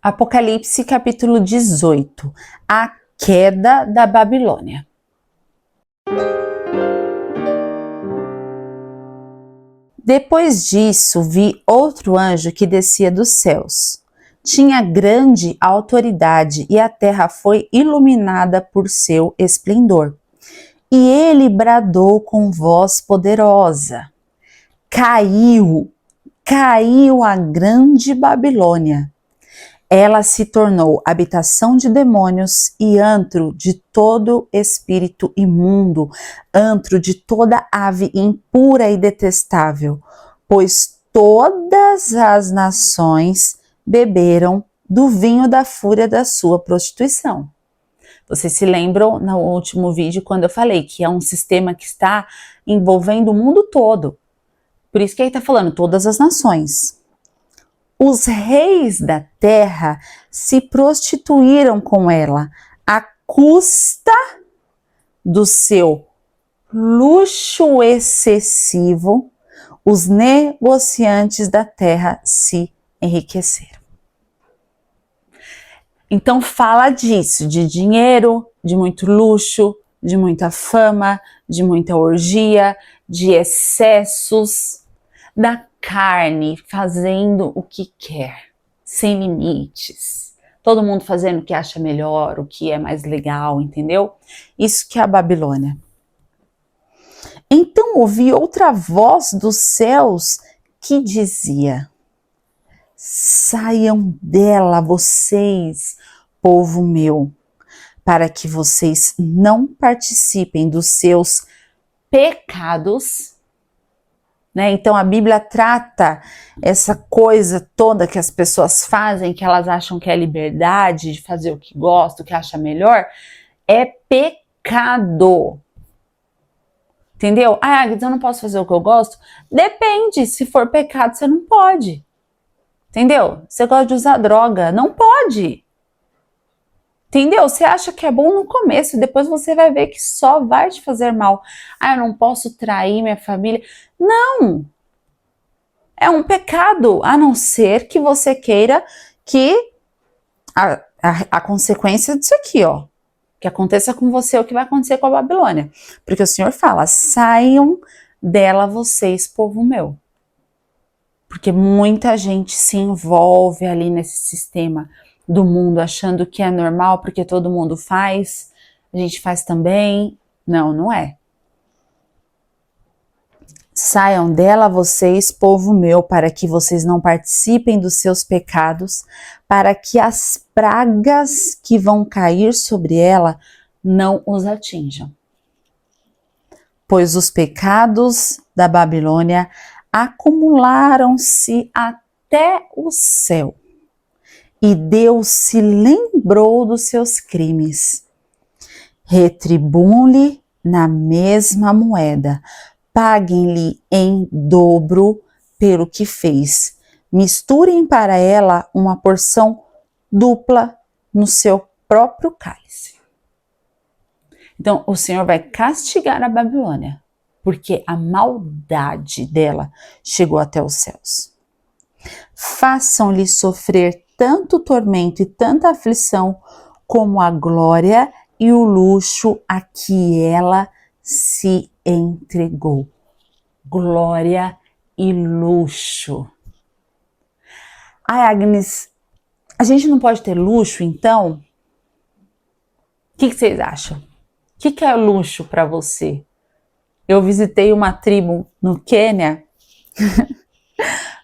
Apocalipse capítulo 18, a queda da Babilônia. Depois disso, vi outro anjo que descia dos céus. Tinha grande autoridade e a terra foi iluminada por seu esplendor. E ele bradou com voz poderosa: Caiu a grande Babilônia. Ela se tornou habitação de demônios e antro de todo espírito imundo, antro de toda ave impura e detestável, pois todas as nações beberam do vinho da fúria da sua prostituição. Vocês se lembram no último vídeo quando eu falei que é um sistema que está envolvendo o mundo todo. Por isso que aí está falando todas as nações. Os reis da terra se prostituíram com ela à custa do seu luxo excessivo. Os negociantes da terra se enriqueceram. Então fala disso, de dinheiro, de muito luxo, de muita fama, de muita orgia, de excessos, da carne fazendo o que quer, sem limites. Todo mundo fazendo o que acha melhor, o que é mais legal, entendeu? Isso que é a Babilônia. Então ouvi outra voz dos céus que dizia: saiam dela vocês, povo meu, para que vocês não participem dos seus pecados. Então a Bíblia trata essa coisa toda que as pessoas fazem, que elas acham que é liberdade de fazer o que gosta, o que acha melhor, é pecado. Entendeu? Ah, Agnes, eu não posso fazer o que eu gosto? Depende, se for pecado você não pode. Entendeu? Você gosta de usar droga, não pode. Entendeu? Você acha que é bom no começo, depois você vai ver que só vai te fazer mal. Ah, eu não posso trair minha família. Não! É um pecado, a não ser que você queira que a consequência disso aqui, ó, que aconteça com você o que vai acontecer com a Babilônia. Porque o Senhor fala: saiam dela vocês, povo meu. Porque muita gente se envolve ali nesse sistema do mundo, achando que é normal porque todo mundo faz, a gente faz também. Não, não é. Saiam dela vocês, povo meu, para que vocês não participem dos seus pecados, para que as pragas que vão cair sobre ela não os atinjam. Pois os pecados da Babilônia acumularam-se até o céu. E Deus se lembrou dos seus crimes. Retribuam-lhe na mesma moeda, paguem-lhe em dobro pelo que fez. Misturem para ela uma porção dupla no seu próprio cálice. Então o Senhor vai castigar a Babilônia, porque a maldade dela chegou até os céus. Façam-lhe sofrer tanto tormento e tanta aflição como a glória e o luxo a que ela se entregou. Glória e luxo. Ai, Agnes, a gente não pode ter luxo, então? O que vocês acham? O que é luxo para você? Eu visitei uma tribo no Quênia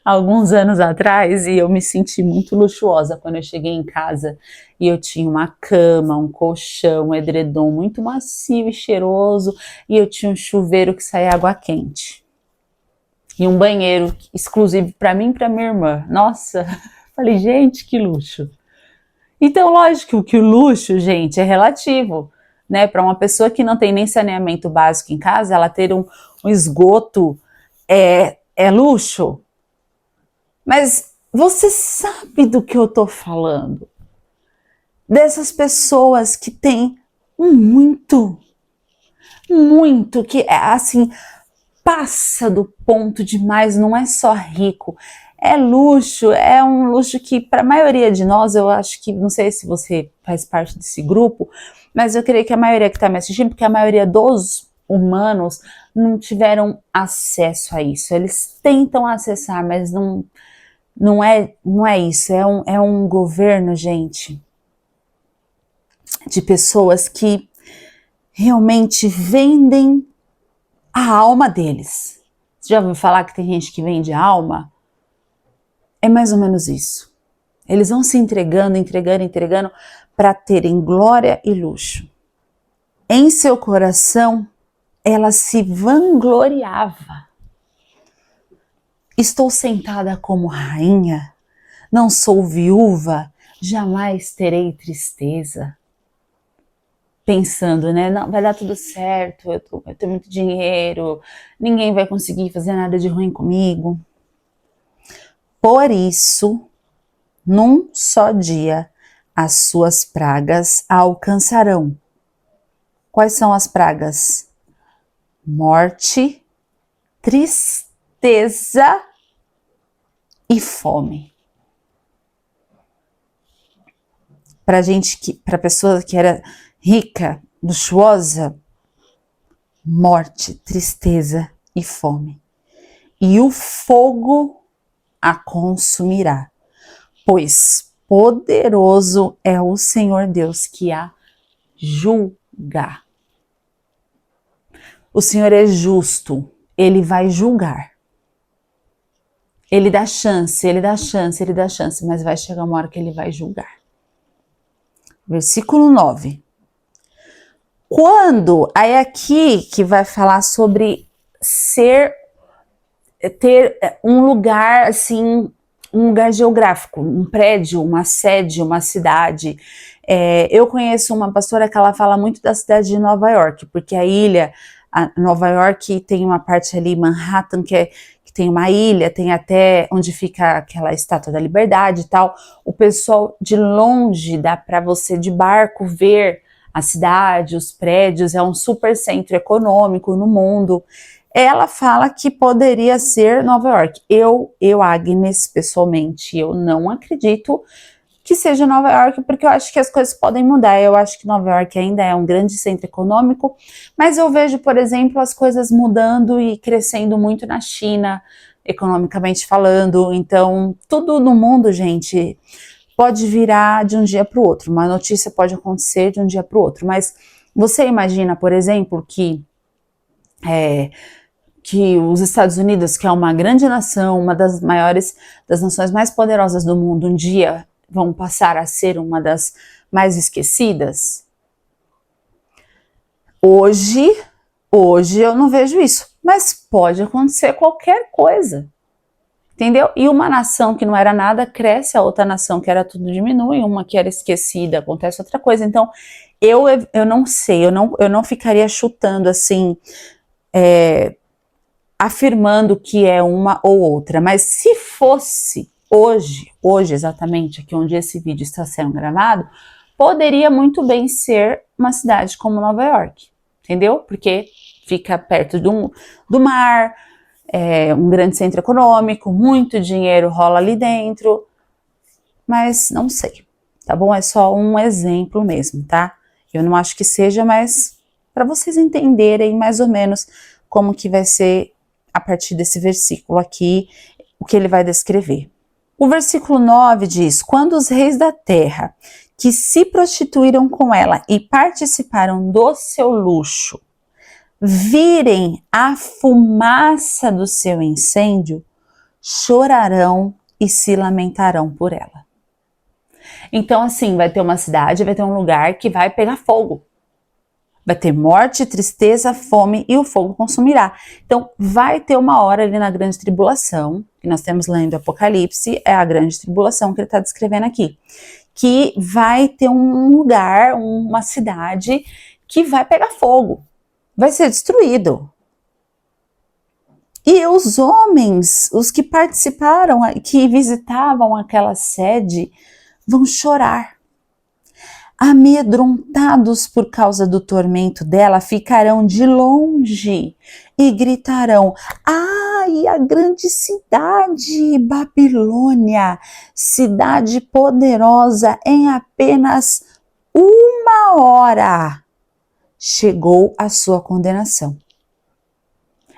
alguns anos atrás e eu me senti muito luxuosa quando eu cheguei em casa e eu tinha uma cama, um colchão, um edredom muito macio e cheiroso e eu tinha um chuveiro que saía água quente e um banheiro exclusivo para mim e para minha irmã. Nossa, falei, gente, que luxo. Então, lógico que o luxo, gente, é relativo, né? Para uma pessoa que não tem nem saneamento básico em casa, ela ter um esgoto é luxo. Mas você sabe do que eu tô falando? Dessas pessoas que têm muito, que é assim, passa do ponto demais, não é só rico, é luxo, é um luxo que para a maioria de nós, eu acho que, não sei se você faz parte desse grupo, mas eu creio que a maioria que está me assistindo, porque a maioria dos humanos não tiveram acesso a isso. Eles tentam acessar, mas não é isso. É um governo, gente, de pessoas que realmente vendem a alma deles. Você já ouviu falar que tem gente que vende a alma? É mais ou menos isso. Eles vão se entregando para terem glória e luxo. Em seu coração, ela se vangloriava. Estou sentada como rainha, não sou viúva, jamais terei tristeza. Pensando, né, não, vai dar tudo certo, eu tenho muito dinheiro, ninguém vai conseguir fazer nada de ruim comigo. Por isso, num só dia, as suas pragas a alcançarão. Quais são as pragas? Morte, tristeza e fome. Para pessoa que era rica, luxuosa, morte, tristeza e fome. E o fogo a consumirá, pois poderoso é o Senhor Deus que a julga. O Senhor é justo, Ele vai julgar. Ele dá chance, mas vai chegar uma hora que Ele vai julgar. Versículo 9. Quando, aí aqui que vai falar sobre ter um lugar assim, um lugar geográfico, um prédio, uma sede, uma cidade. Eu conheço uma pastora que ela fala muito da cidade de Nova York, porque Nova York tem uma parte ali, Manhattan, que tem uma ilha, tem até onde fica aquela Estátua da Liberdade e tal. O pessoal de longe dá para você de barco ver a cidade, os prédios, é um super centro econômico no mundo. Ela fala que poderia ser Nova York. Eu, Agnes, pessoalmente, eu não acredito que seja Nova York, porque eu acho que as coisas podem mudar. Eu acho que Nova York ainda é um grande centro econômico, mas eu vejo, por exemplo, as coisas mudando e crescendo muito na China, economicamente falando. Então, tudo no mundo, gente, pode virar de um dia para o outro. Uma notícia pode acontecer de um dia para o outro. Mas você imagina, por exemplo, que os Estados Unidos, que é uma grande nação, uma das nações mais poderosas do mundo, um dia vão passar a ser uma das mais esquecidas? Hoje eu não vejo isso, mas pode acontecer qualquer coisa, entendeu? E uma nação que não era nada cresce, a outra nação que era tudo diminui, uma que era esquecida, acontece outra coisa. Então, eu não sei, eu não ficaria chutando assim, afirmando que é uma ou outra, mas se fosse hoje exatamente, aqui onde esse vídeo está sendo gravado, poderia muito bem ser uma cidade como Nova York, entendeu? Porque fica perto do mar, é um grande centro econômico, muito dinheiro rola ali dentro, mas não sei, tá bom? É só um exemplo mesmo, tá? Eu não acho que seja, mas para vocês entenderem mais ou menos como que vai ser a partir desse versículo aqui, o que ele vai descrever. O versículo 9 diz: quando os reis da terra que se prostituíram com ela e participaram do seu luxo, virem a fumaça do seu incêndio, chorarão e se lamentarão por ela. Então, assim, vai ter uma cidade, vai ter um lugar que vai pegar fogo. Vai ter morte, tristeza, fome e o fogo consumirá. Então, vai ter uma hora ali na grande tribulação, que nós temos lendo Apocalipse, é a grande tribulação que ele está descrevendo aqui, que vai ter um lugar, uma cidade que vai pegar fogo, vai ser destruído. E os homens, os que participaram, que visitavam aquela sede, vão chorar. Amedrontados por causa do tormento dela, ficarão de longe e gritarão: aí a grande cidade, Babilônia, cidade poderosa, em apenas 1 hora chegou a sua condenação.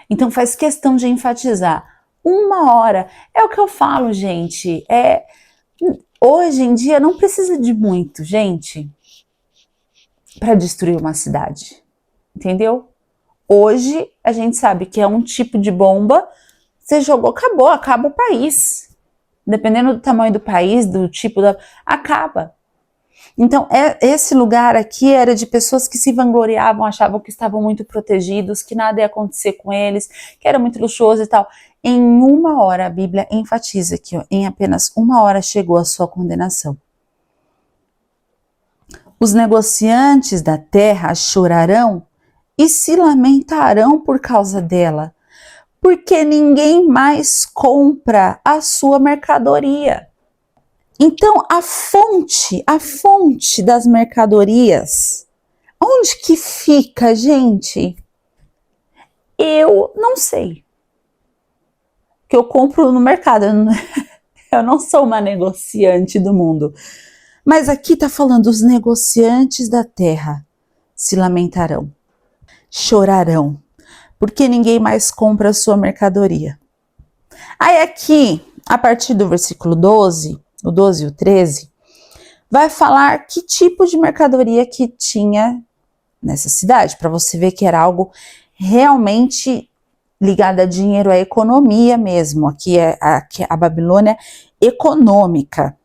Então faz questão de enfatizar, 1 hora, é o que eu falo, gente, hoje em dia não precisa de muito, gente, para destruir uma cidade, entendeu? Hoje a gente sabe que é um tipo de bomba, você jogou, acaba o país. Dependendo do tamanho do país, do tipo acaba. Então, esse lugar aqui era de pessoas que se vangloriavam, achavam que estavam muito protegidos, que nada ia acontecer com eles, que era muito luxuoso e tal. Em 1 hora, a Bíblia enfatiza que em apenas 1 hora chegou a sua condenação. Os negociantes da terra chorarão e se lamentarão por causa dela, porque ninguém mais compra a sua mercadoria. Então, a fonte das mercadorias, onde que fica, gente? Eu não sei. Que eu compro no mercado, eu não sou uma negociante do mundo. Mas aqui está falando, os negociantes da terra se lamentarão, chorarão, porque ninguém mais compra a sua mercadoria. Aí aqui, a partir do versículo 12, o 12 e o 13, vai falar que tipo de mercadoria que tinha nessa cidade, para você ver que era algo realmente ligado a dinheiro, à economia mesmo. Aqui é a Babilônia econômica.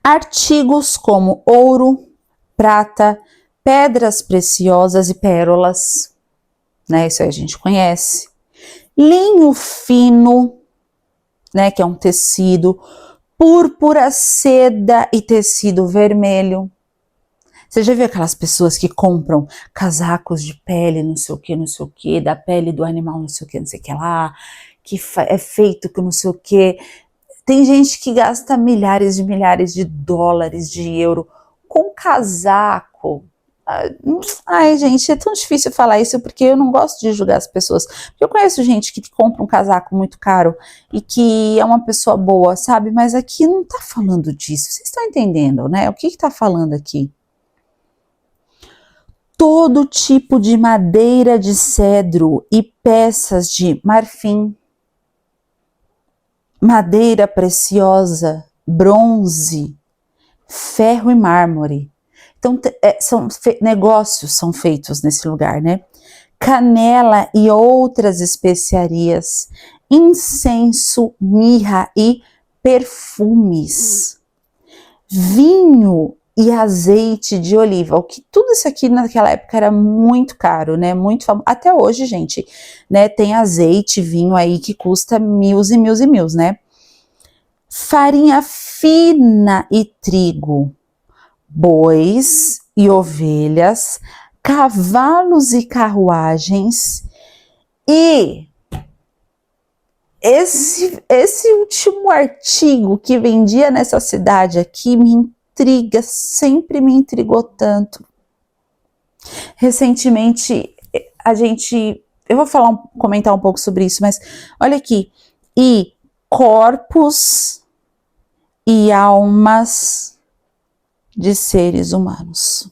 Artigos como ouro, prata, pedras preciosas e pérolas, né? Isso aí a gente conhece. Linho fino, né? Que é um tecido, púrpura, seda e tecido vermelho. Você já viu aquelas pessoas que compram casacos de pele, não sei o que, da pele do animal, não sei o que lá, que é feito com não sei o que. Tem gente que gasta milhares de dólares, de euro, com casaco. Ai, gente, é tão difícil falar isso porque eu não gosto de julgar as pessoas. Porque eu conheço gente que compra um casaco muito caro e que é uma pessoa boa, sabe? Mas aqui não tá falando disso. Vocês estão entendendo, né? O que tá falando aqui? Todo tipo de madeira de cedro e peças de marfim, madeira preciosa, bronze, ferro e mármore. Então, negócios são feitos nesse lugar, né? Canela e outras especiarias, incenso, mirra e perfumes, vinho e azeite de oliva, o que tudo isso aqui naquela época era muito caro, né? Muito famoso. Até hoje, gente, né? Tem azeite, vinho aí que custa mil e mil, né? Farinha fina e trigo, bois e ovelhas, cavalos e carruagens, e esse último artigo que vendia nessa cidade aqui me intriga, sempre me intrigou tanto. Recentemente, eu vou comentar um pouco sobre isso, mas olha aqui, e corpos e almas de seres humanos.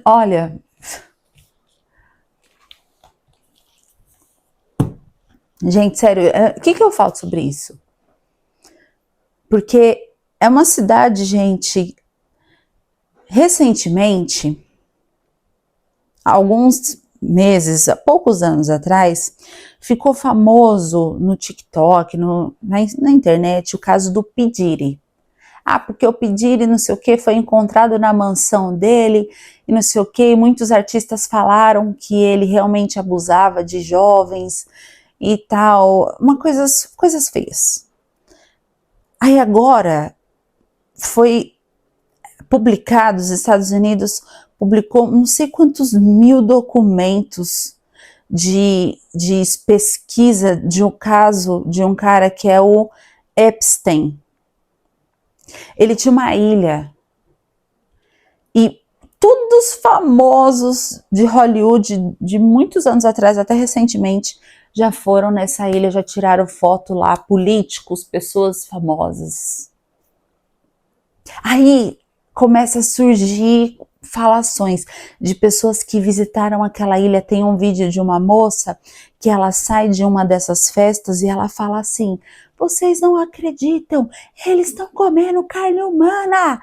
Olha, gente, sério, o que eu falo sobre isso? Porque é uma cidade, gente, recentemente, alguns meses, poucos anos atrás, ficou famoso no TikTok, na internet, o caso do P. Diddy. Porque o P. Diddy, não sei o que, foi encontrado na mansão dele, e não sei o que, muitos artistas falaram que ele realmente abusava de jovens e tal, coisas feias. Aí agora foi publicado, os Estados Unidos publicou não sei quantos mil documentos de pesquisa de um caso de um cara que é o Epstein. Ele tinha uma ilha e Todos famosos de Hollywood, de muitos anos atrás, até recentemente, já foram nessa ilha, já tiraram foto lá, políticos, pessoas famosas. Aí começa a surgir falações de pessoas que visitaram aquela ilha. Tem um vídeo de uma moça que ela sai de uma dessas festas e ela fala assim: vocês não acreditam, eles estão comendo carne humana,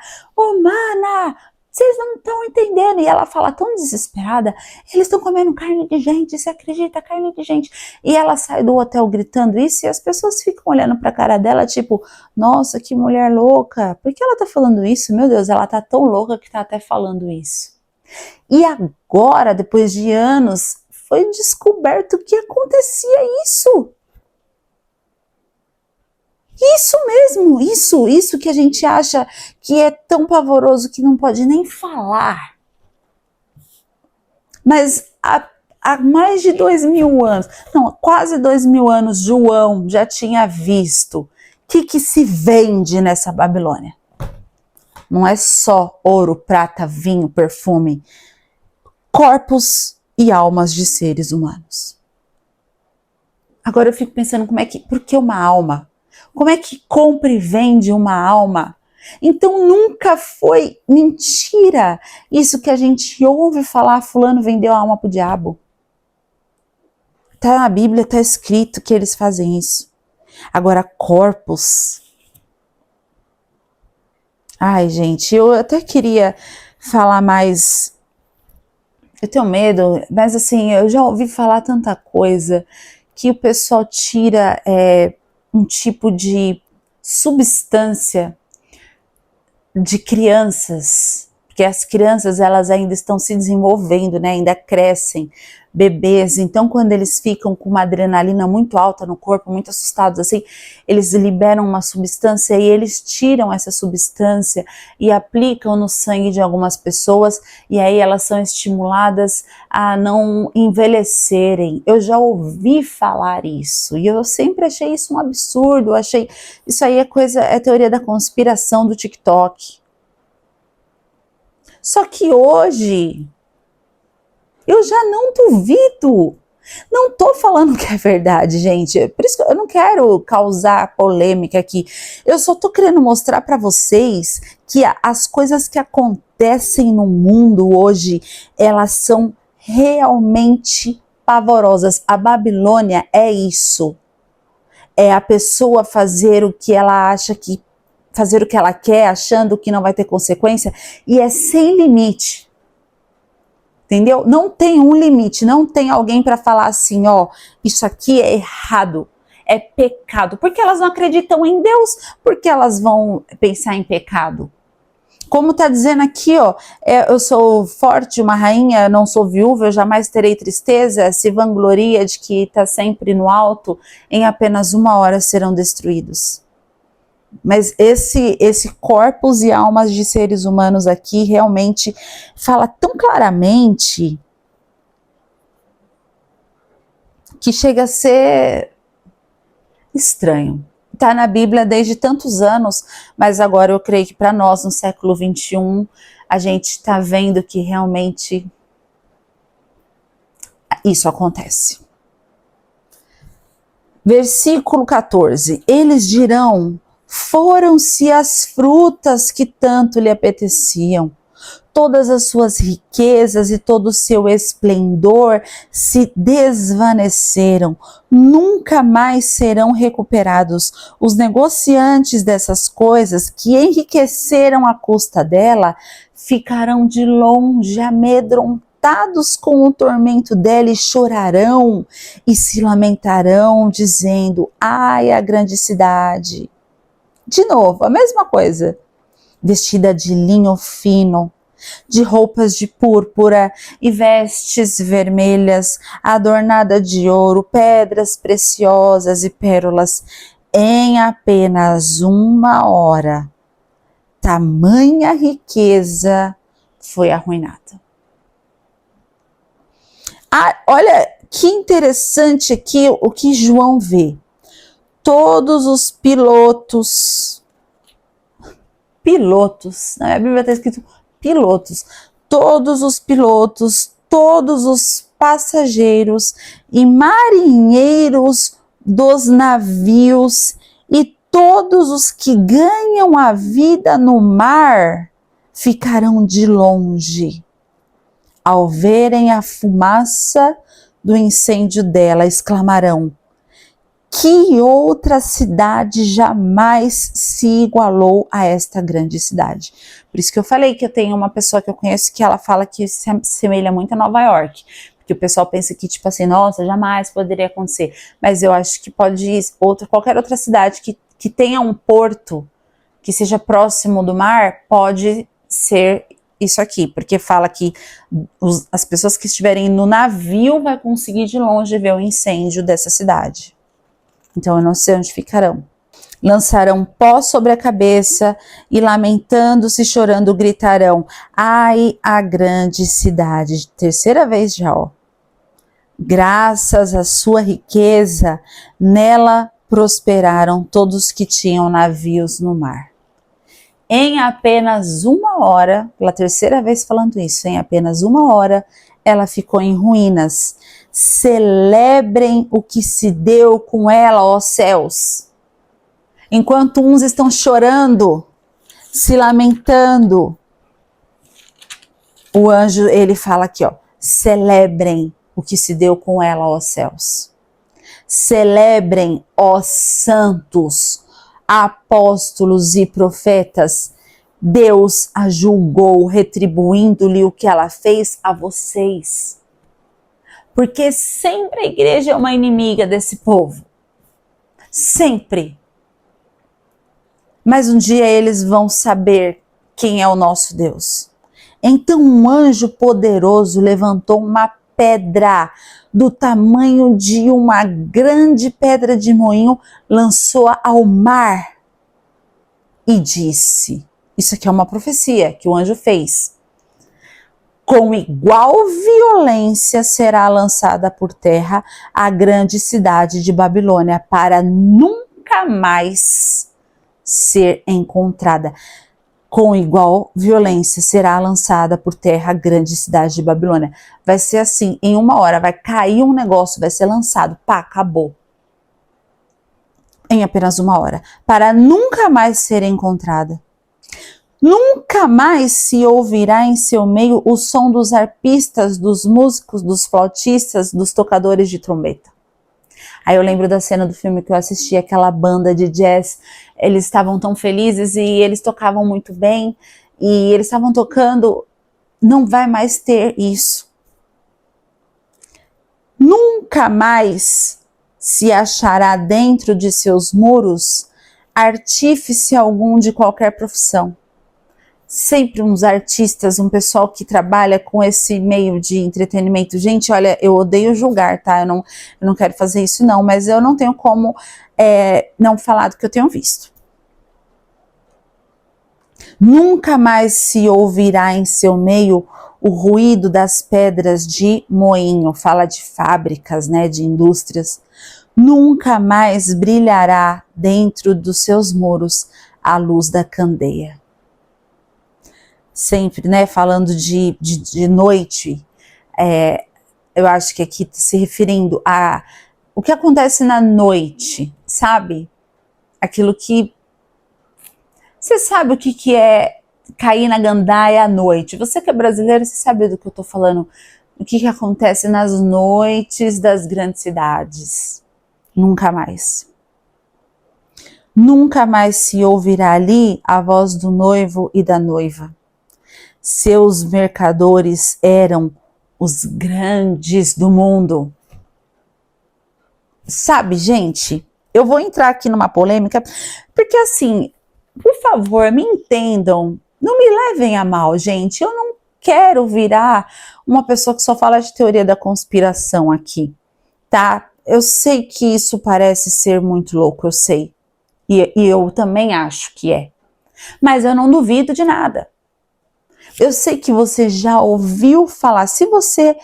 vocês não estão entendendo. E ela fala tão desesperada: eles estão comendo carne de gente, você acredita? Carne de gente. E ela sai do hotel gritando isso e as pessoas ficam olhando pra cara dela tipo: nossa, que mulher louca. Por que ela tá falando isso? Meu Deus, ela tá tão louca que tá até falando isso. E agora, depois de anos, foi descoberto que acontecia isso. Isso mesmo, isso que a gente acha que é tão pavoroso que não pode nem falar. Mas há mais de 2000 anos, não, quase 2000 anos, João já tinha visto o que se vende nessa Babilônia. Não é só ouro, prata, vinho, perfume, corpos e almas de seres humanos. Agora eu fico pensando por que uma alma? Como é que compra e vende uma alma? Então nunca foi mentira isso que a gente ouve falar: fulano vendeu a alma pro diabo. Tá na Bíblia, tá escrito que eles fazem isso. Agora corpos. Ai, gente, eu até queria falar mais. Eu tenho medo, mas assim, eu já ouvi falar tanta coisa que o pessoal tira um tipo de substância de crianças, porque as crianças elas ainda estão se desenvolvendo, né? Ainda crescem, bebês. Então, quando eles ficam com uma adrenalina muito alta no corpo, muito assustados assim, eles liberam uma substância e eles tiram essa substância e aplicam no sangue de algumas pessoas e aí elas são estimuladas a não envelhecerem. Eu já ouvi falar isso e eu sempre achei isso um absurdo. Achei isso aí é teoria da conspiração do TikTok. Só que hoje eu já não duvido. Não tô falando que é verdade, gente. Por isso que eu não quero causar polêmica aqui. Eu só tô querendo mostrar para vocês que as coisas que acontecem no mundo hoje, elas são realmente pavorosas. A Babilônia é isso. É a pessoa fazer o que ela acha que fazer o que ela quer, achando que não vai ter consequência, e é sem limite. Entendeu? Não tem um limite, não tem alguém para falar assim, ó, isso aqui é errado, é pecado. Porque elas não acreditam em Deus, porque elas vão pensar em pecado. Como tá dizendo aqui, ó, eu sou forte, uma rainha, não sou viúva, eu jamais terei tristeza, se vangloria de que está sempre no alto, em apenas 1 hora serão destruídos. Mas esse corpos e almas de seres humanos aqui realmente fala tão claramente que chega a ser estranho. Está na Bíblia desde tantos anos, mas agora eu creio que para nós, no século 21, a gente está vendo que realmente isso acontece. Versículo 14. Eles dirão: foram-se as frutas que tanto lhe apeteciam. Todas as suas riquezas e todo o seu esplendor se desvaneceram, nunca mais serão recuperados. Os negociantes dessas coisas que enriqueceram à custa dela ficarão de longe amedrontados com o tormento dela e chorarão e se lamentarão, dizendo: ai, a grande cidade. De novo, a mesma coisa. Vestida de linho fino, de roupas de púrpura e vestes vermelhas, adornada de ouro, pedras preciosas e pérolas. Em apenas 1 hora, tamanha riqueza foi arruinada. Olha que interessante aqui o que João vê. Todos os pilotos, na Bíblia está escrito pilotos, todos os pilotos, todos os passageiros e marinheiros dos navios e todos os que ganham a vida no mar ficarão de longe ao verem a fumaça do incêndio dela, exclamarão: que outra cidade jamais se igualou a esta grande cidade. Por isso que eu falei que eu tenho uma pessoa que eu conheço que ela fala que se assemelha muito a Nova York. Porque o pessoal pensa que, tipo assim, nossa, jamais poderia acontecer. Mas eu acho que pode ir qualquer outra cidade que tenha um porto, que seja próximo do mar, pode ser isso aqui. Porque fala que as pessoas que estiverem no navio vai conseguir de longe ver o incêndio dessa cidade. Então eu não sei onde ficarão. Lançarão pó sobre a cabeça e lamentando-se e chorando gritarão: ai, a grande cidade. Terceira vez já, ó. Graças à sua riqueza, nela prosperaram todos que tinham navios no mar. Em apenas 1 hora, pela terceira vez falando isso, em apenas 1 hora, ela ficou em ruínas. Celebrem o que se deu com ela, ó céus. Enquanto uns estão chorando, se lamentando, o anjo, ele fala aqui, ó: celebrem o que se deu com ela, ó céus. Celebrem, ó santos, apóstolos e profetas. Deus a julgou, retribuindo-lhe o que ela fez a vocês. Porque sempre a igreja é uma inimiga desse povo. Sempre. Mas um dia eles vão saber quem é o nosso Deus. Então um anjo poderoso levantou uma pedra do tamanho de uma grande pedra de moinho, lançou-a ao mar e disse: isso aqui é uma profecia que o anjo fez. Com igual violência será lançada por terra a grande cidade de Babilônia, para nunca mais ser encontrada. Com igual violência será lançada por terra a grande cidade de Babilônia. Vai ser assim, em 1 hora, vai cair um negócio, vai ser lançado, pá, acabou. Em apenas 1 hora, para nunca mais ser encontrada. Nunca mais se ouvirá em seu meio o som dos arpistas, dos músicos, dos flautistas, dos tocadores de trombeta. Aí eu lembro da cena do filme que eu assisti, aquela banda de jazz, eles estavam tão felizes e eles tocavam muito bem, e eles estavam tocando, não vai mais ter isso. Nunca mais se achará dentro de seus muros artífice algum de qualquer profissão. Sempre uns artistas, um pessoal que trabalha com esse meio de entretenimento. Gente, olha, eu odeio julgar, tá? Eu não quero fazer isso não, mas eu não tenho como não falar do que eu tenho visto. Nunca mais se ouvirá em seu meio o ruído das pedras de moinho. Fala de fábricas, né, de indústrias. Nunca mais brilhará dentro dos seus muros a luz da candeia. Sempre, né, falando de noite, eu acho que aqui se referindo a o que acontece na noite, sabe? Aquilo que... Você sabe o que é cair na gandaia à noite? Você que é brasileiro, você sabe do que eu tô falando. O que acontece nas noites das grandes cidades. Nunca mais. Nunca mais se ouvirá ali a voz do noivo e da noiva. Seus mercadores eram os grandes do mundo. Sabe, gente, eu vou entrar aqui numa polêmica, porque assim, por favor, me entendam, não me levem a mal, gente, eu não quero virar uma pessoa que só fala de teoria da conspiração aqui, tá? Eu sei que isso parece ser muito louco, eu sei, e eu também acho que é, mas eu não duvido de nada. Eu sei que você já ouviu falar, se você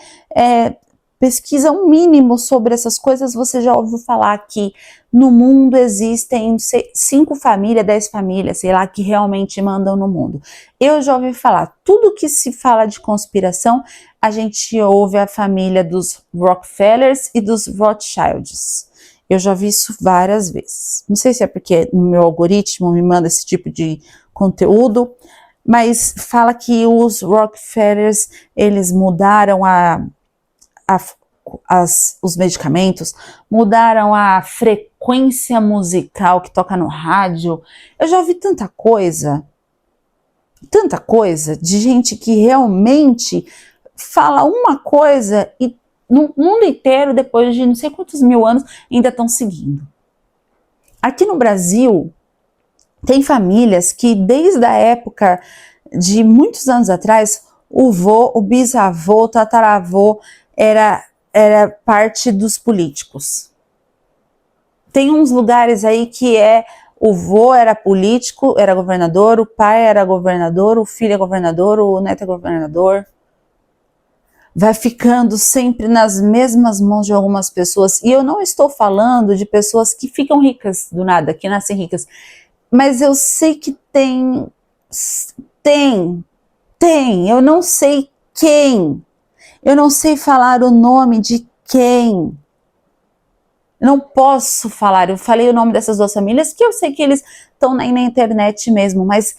pesquisa um mínimo sobre essas coisas, você já ouviu falar que no mundo existem 5 famílias, 10 famílias, sei lá, que realmente mandam no mundo. Eu já ouvi falar, tudo que se fala de conspiração, a gente ouve a família dos Rockefellers e dos Rothschilds. Eu já vi isso várias vezes. Não sei se é porque no meu algoritmo me manda esse tipo de conteúdo, mas fala que os Rockefellers, eles mudaram os medicamentos, mudaram a frequência musical que toca no rádio. Eu já vi tanta coisa de gente que realmente fala uma coisa e no mundo inteiro, depois de não sei quantos mil anos, ainda estão seguindo. Aqui no Brasil, tem famílias que desde a época de muitos anos atrás, o vô, o bisavô, o tataravô era parte dos políticos. Tem uns lugares aí que o vô era político, era governador, o pai era governador, o filho é governador, o neto é governador. Vai ficando sempre nas mesmas mãos de algumas pessoas. E eu não estou falando de pessoas que ficam ricas do nada, que nascem ricas. Mas eu sei que tem, eu não sei quem. Eu não sei falar o nome de quem. Não posso falar, eu falei o nome dessas 2 famílias, que eu sei que eles estão na internet mesmo, mas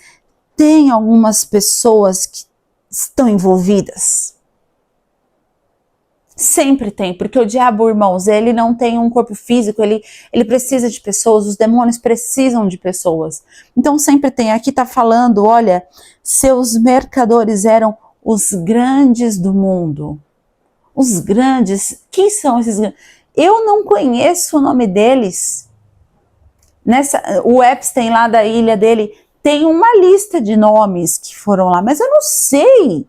tem algumas pessoas que estão envolvidas. Sempre tem, porque o diabo, irmãos, ele não tem um corpo físico, ele precisa de pessoas, os demônios precisam de pessoas. Então sempre tem, aqui tá falando, olha, seus mercadores eram os grandes do mundo. Os grandes, quem são esses grandes? Eu não conheço o nome deles. O Epstein lá da ilha dele tem uma lista de nomes que foram lá, mas eu não sei.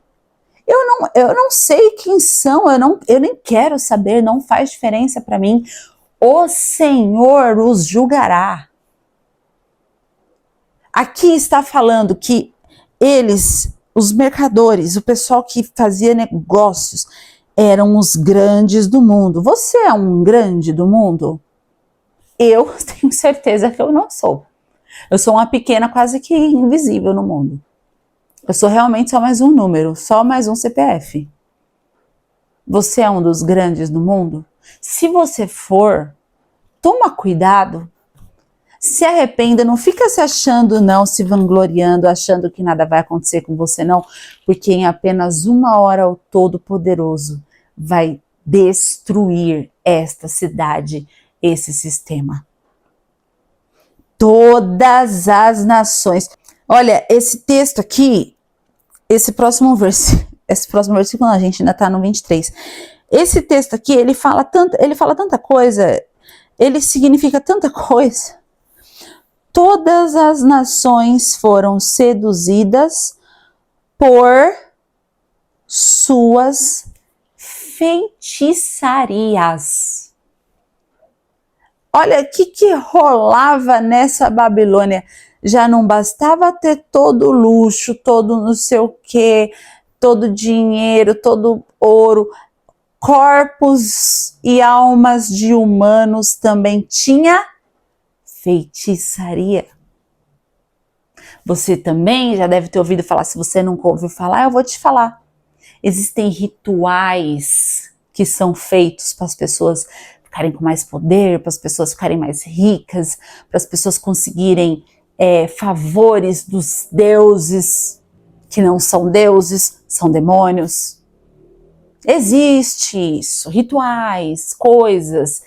Eu não sei quem são, eu nem quero saber, não faz diferença para mim. O Senhor os julgará. Aqui está falando que eles, os mercadores, o pessoal que fazia negócios, eram os grandes do mundo. Você é um grande do mundo? Eu tenho certeza que eu não sou. Eu sou uma pequena quase que invisível no mundo. Eu sou realmente só mais um número, só mais um CPF. Você é um dos grandes do mundo? Se você for, toma cuidado. Se arrependa, não fica se achando não, se vangloriando, achando que nada vai acontecer com você não, porque em apenas 1 hora o Todo-Poderoso vai destruir esta cidade, esse sistema. Todas as nações. Olha, esse texto aqui, esse próximo versículo, a gente ainda está no 23. Esse texto aqui, ele fala tanta coisa, ele significa tanta coisa. Todas as nações foram seduzidas por suas feitiçarias. Olha, o que rolava nessa Babilônia? Já não bastava ter todo o luxo, todo não sei o quê, todo dinheiro, todo ouro, corpos e almas de humanos também tinha feitiçaria. Você também já deve ter ouvido falar, se você nunca ouviu falar, eu vou te falar. Existem rituais que são feitos para as pessoas ficarem com mais poder, para as pessoas ficarem mais ricas, para as pessoas conseguirem favores dos deuses, que não são deuses, são demônios. Existe isso, rituais, coisas,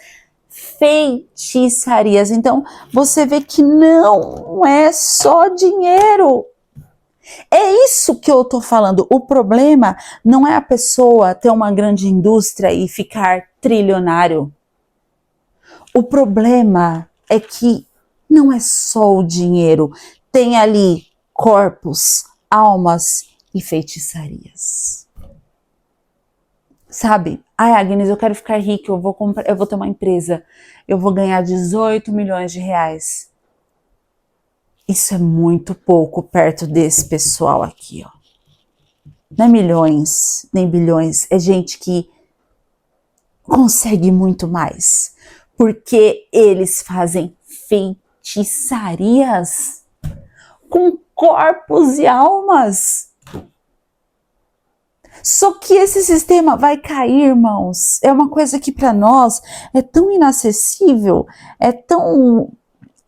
feitiçarias. Então, você vê que não é só dinheiro. É isso que eu tô falando. O problema não é a pessoa ter uma grande indústria e ficar trilionário. O problema é que não é só o dinheiro. Tem ali corpos, almas e feitiçarias. Sabe? Ai, Agnes, eu quero ficar rica, eu vou ter uma empresa, eu vou ganhar 18 milhões de reais. Isso é muito pouco perto desse pessoal aqui, ó. Não é milhões, nem bilhões, é gente que consegue muito mais, porque eles fazem feitiçarias com corpos e almas. Só que esse sistema vai cair, irmãos. É uma coisa que para nós é tão inacessível, é tão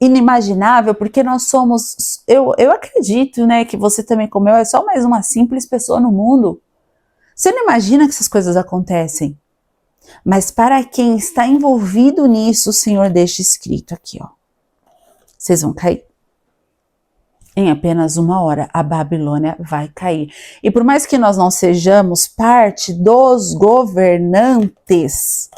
inimaginável, porque nós somos, eu acredito, né, que você também, como eu, é só mais uma simples pessoa no mundo. Você não imagina que essas coisas acontecem. Mas para quem está envolvido nisso, o Senhor deixa escrito aqui, ó. Vocês vão cair. Em apenas 1 hora, a Babilônia vai cair. E por mais que nós não sejamos parte dos governantes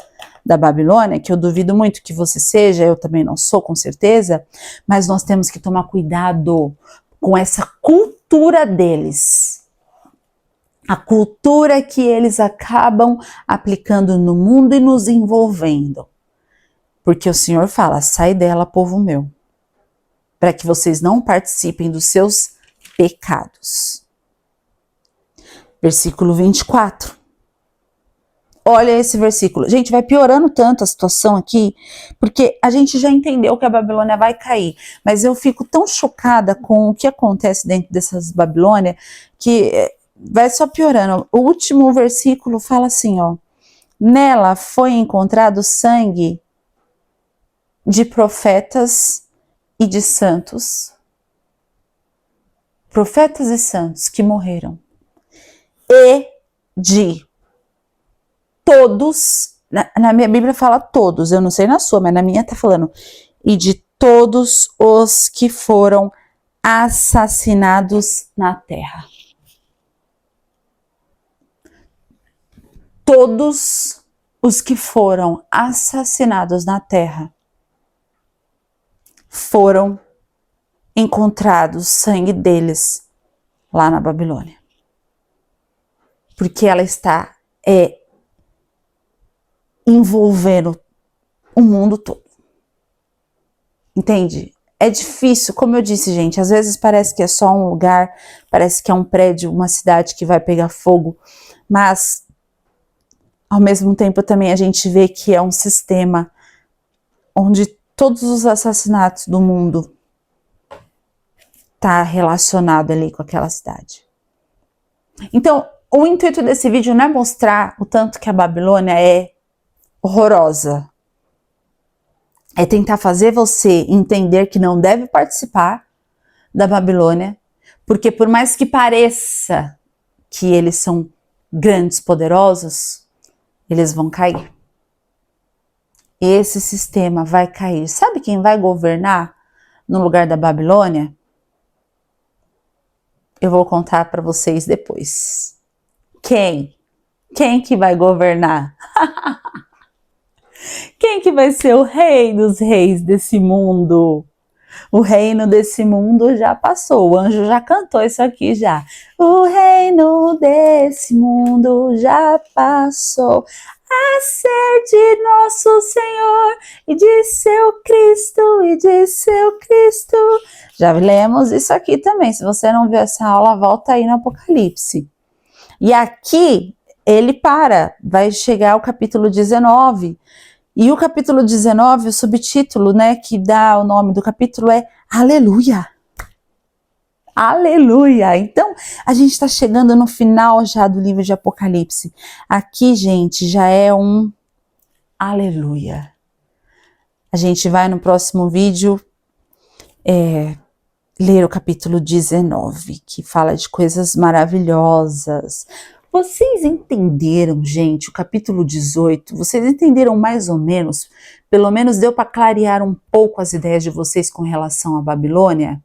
da Babilônia, que eu duvido muito que você seja, eu também não sou, com certeza, mas nós temos que tomar cuidado com essa cultura deles. A cultura que eles acabam aplicando no mundo e nos envolvendo. Porque o Senhor fala, sai dela, povo meu, para que vocês não participem dos seus pecados. Versículo 24. Olha esse versículo. Gente, vai piorando tanto a situação aqui, porque a gente já entendeu que a Babilônia vai cair, mas eu fico tão chocada com o que acontece dentro dessas Babilônia, que vai só piorando. O último versículo fala assim, ó. Nela foi encontrado sangue de profetas e de santos. Profetas e santos que morreram. E de todos, na minha Bíblia fala todos, eu não sei na sua, mas na minha tá falando, e de todos os que foram assassinados na terra. Todos os que foram assassinados na terra foram encontrados sangue deles lá na Babilônia. Porque ela está envolvendo o mundo todo. Entende? É difícil, como eu disse, gente, às vezes parece que é só um lugar, parece que é um prédio, uma cidade que vai pegar fogo, mas ao mesmo tempo também a gente vê que é um sistema onde todos os assassinatos do mundo tá relacionado ali com aquela cidade. Então, o intuito desse vídeo não é mostrar o tanto que a Babilônia é horrorosa. É tentar fazer você entender que não deve participar da Babilônia, porque por mais que pareça que eles são grandes, poderosos, eles vão cair. Esse sistema vai cair. Sabe quem vai governar no lugar da Babilônia? Eu vou contar para vocês depois. Quem? Quem que vai governar? Quem que vai ser o rei dos reis desse mundo? O reino desse mundo já passou, o anjo já cantou isso aqui já. O reino desse mundo já passou, a ser de nosso Senhor e de seu Cristo, e de seu Cristo. Já lemos isso aqui também, se você não viu essa aula, volta aí no Apocalipse. E aqui ele vai chegar ao capítulo 19, e o capítulo 19, o subtítulo, né, que dá o nome do capítulo é Aleluia. Aleluia! Então, a gente está chegando no final já do livro de Apocalipse. Aqui, gente, já é um aleluia. A gente vai no próximo vídeo ler o capítulo 19, que fala de coisas maravilhosas. Vocês entenderam, gente, o capítulo 18? Vocês entenderam mais ou menos? Pelo menos deu para clarear um pouco as ideias de vocês com relação à Babilônia?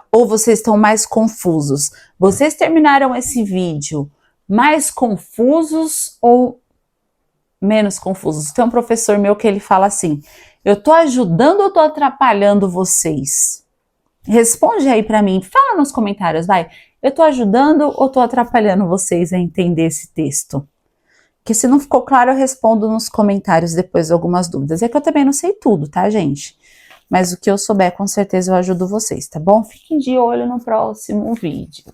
Ou vocês estão mais confusos? Vocês terminaram esse vídeo mais confusos ou menos confusos? Tem um professor meu que ele fala assim, eu tô ajudando ou tô atrapalhando vocês? Responde aí para mim, fala nos comentários, vai. Eu tô ajudando ou tô atrapalhando vocês a entender esse texto? Porque se não ficou claro, eu respondo nos comentários depois algumas dúvidas. É que eu também não sei tudo, tá, gente? Mas o que eu souber, com certeza eu ajudo vocês, tá bom? Fiquem de olho no próximo vídeo.